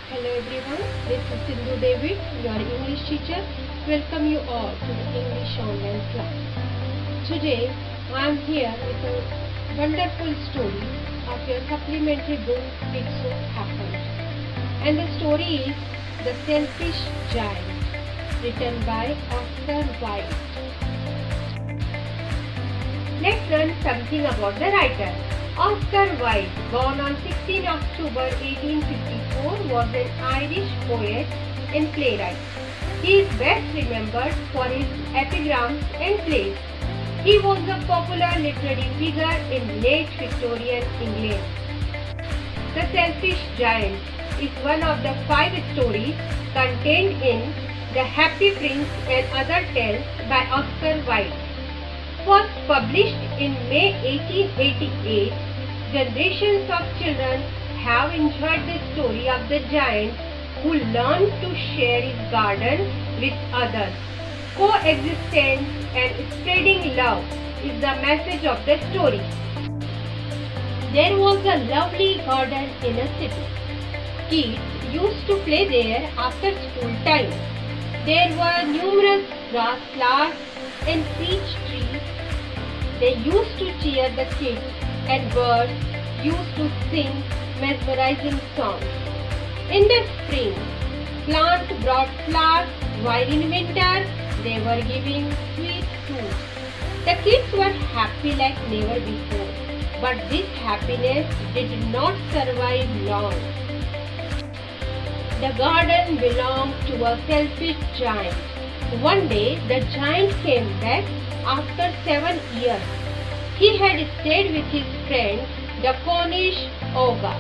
Hello everyone, this is Sindhu David, your English teacher. Welcome you all to the English online class. Today I am here with a wonderful story of your supplementary book It So Happened. And the story is The Selfish Giant, written by Oscar Wilde. Let's learn something about the writer. Oscar Wilde, born on 16 October 1854, was an Irish poet and playwright. He is best remembered for his epigrams and plays. He was a popular literary figure in late Victorian England. The Selfish Giant is one of the 5 stories contained in The Happy Prince and Other Tales by Oscar Wilde. First published in May 1888, generations of children have enjoyed the story of the giant who learned to share his garden with others. Coexistence and spreading love is the message of the story. There was a lovely garden in a city. Kids used to play there after school time. There were numerous grass flowers and peach trees. They used to cheer the kids, and birds used to sing mesmerizing songs. In the spring, plants brought flowers, while in winter, they were giving sweet fruit. The kids were happy like never before, but this happiness did not survive long. The garden belonged to a selfish giant. One day, the giant came back after 7 years. He had stayed with his friend, the Cornish ogre.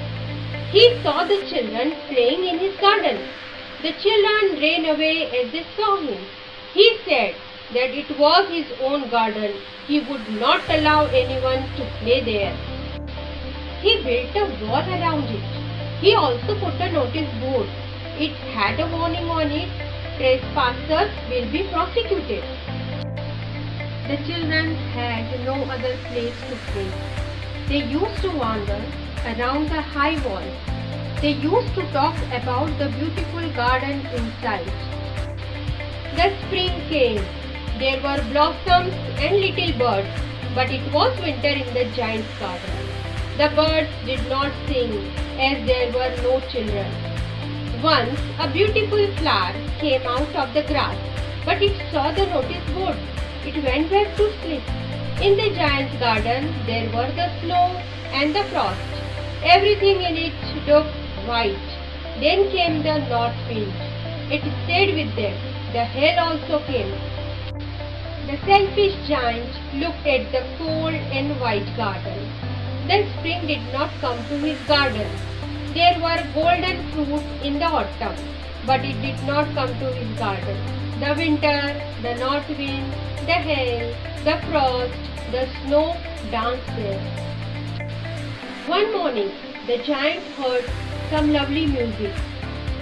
He saw the children playing in his garden. The children ran away as they saw him. He said that it was his own garden. He would not allow anyone to play there. He built a wall around it. He also put a notice board. It had a warning on it: trespassers will be prosecuted. The children had no other place to play. They used to wander around the high wall. They used to talk about the beautiful garden inside. The spring came. There were blossoms and little birds, but it was winter in the giant's garden. The birds did not sing as there were no children. Once a beautiful flower came out of the grass, but it saw the notice board. It went back to sleep. In the giant's garden there were the snow and the frost. Everything in it looked white. Then came the north wind. It stayed with them. The hail also came. The selfish giant looked at the cold and white garden. The spring did not come to his garden. There were golden fruits in the autumn, but it did not come to his garden. The winter, the north wind, the hail, the frost, the snow danced there. One morning, the giant heard some lovely music.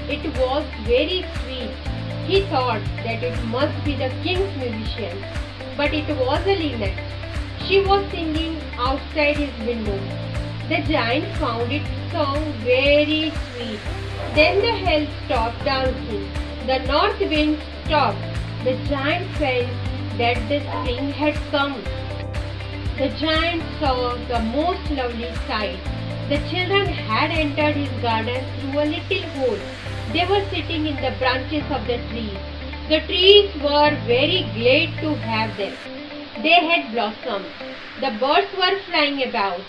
It was very sweet. He thought that it must be the king's musician, but it was a linnet. She was singing outside his window. The giant found its song very sweet. Then the hail stopped dancing. The north wind stopped. The giant felt that the spring had come. The giant saw the most lovely sight. The children had entered his garden through a little hole. They were sitting in the branches of the trees. The trees were very glad to have them. They had blossomed. The birds were flying about.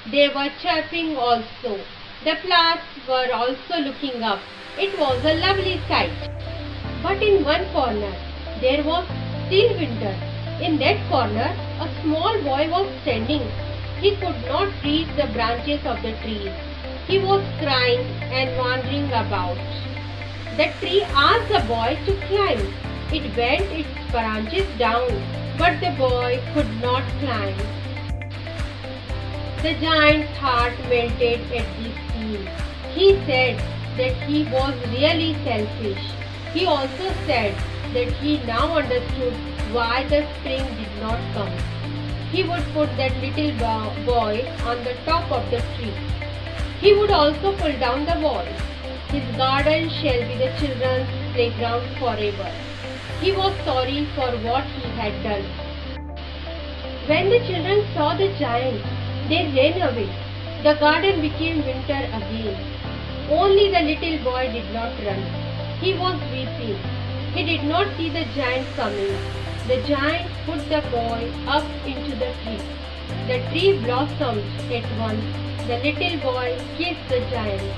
They were chirping also. The flowers were also looking up. It was a lovely sight. But in one corner, there was still winter. In that corner, a small boy was standing. He could not reach the branches of the trees. He was crying and wandering about. The tree asked the boy to climb. It bent its branches down, but the boy could not climb. The giant's heart melted at this scene. He said that he was really selfish. He also said that he now understood why the spring did not come. He would put that little boy on the top of the tree. He would also pull down the wall. his garden shall be the children's playground forever. He was sorry for what he had done. When the children saw the giant, they ran away. The garden became winter again. Only the little boy did not run. He was weeping. He did not see the giant coming. The giant put the boy up into the tree. The tree blossomed at once. The little boy kissed the giant.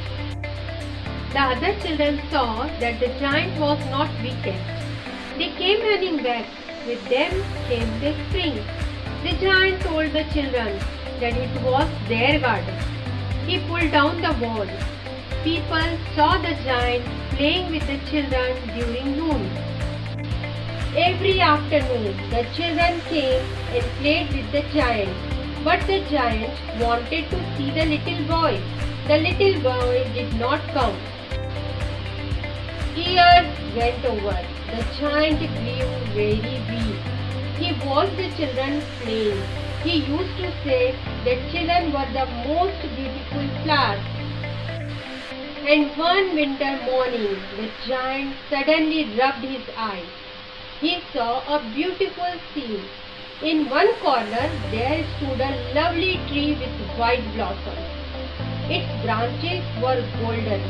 The other children saw that the giant was not wicked. They came running back. With them came the spring. The giant told the children that it was their garden. He pulled down the wall. People saw the giant playing with the children during noon. Every afternoon, the children came and played with the giant. But the giant wanted to see the little boy. The little boy did not come. Years went over. The giant grew very weak. He watched the children playing. He used to say that children were the most beautiful flowers. And one winter morning, the giant suddenly rubbed his eyes. He saw a beautiful scene. In one corner, there stood a lovely tree with white blossoms. Its branches were golden.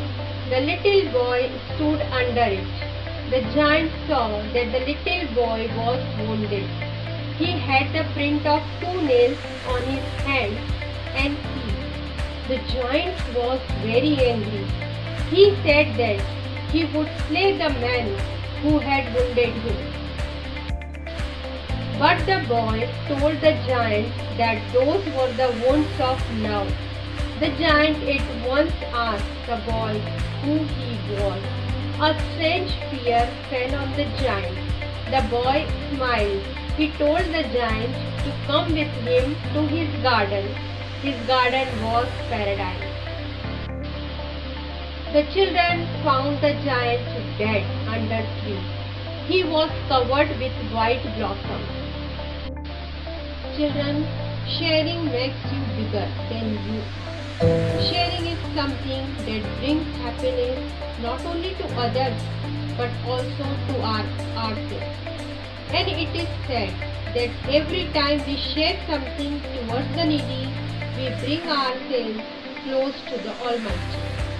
The little boy stood under it. The giant saw that the little boy was wounded. He had the print of 2 nails on his hands and feet. The giant was very angry. He said that he would slay the man who had wounded him. But the boy told the giant that those were the wounds of love. The giant at once asked the boy who he was. A strange fear fell on the giant. The boy smiled. He told the giant to come with him to his garden. His garden was paradise. The children found the giant dead under a tree. He was covered with white blossoms. Children, sharing makes you bigger than you. Sharing is something that brings happiness not only to others but also to ourselves. And it is said that every time we share something towards the needy, we bring ourselves close to the Almighty.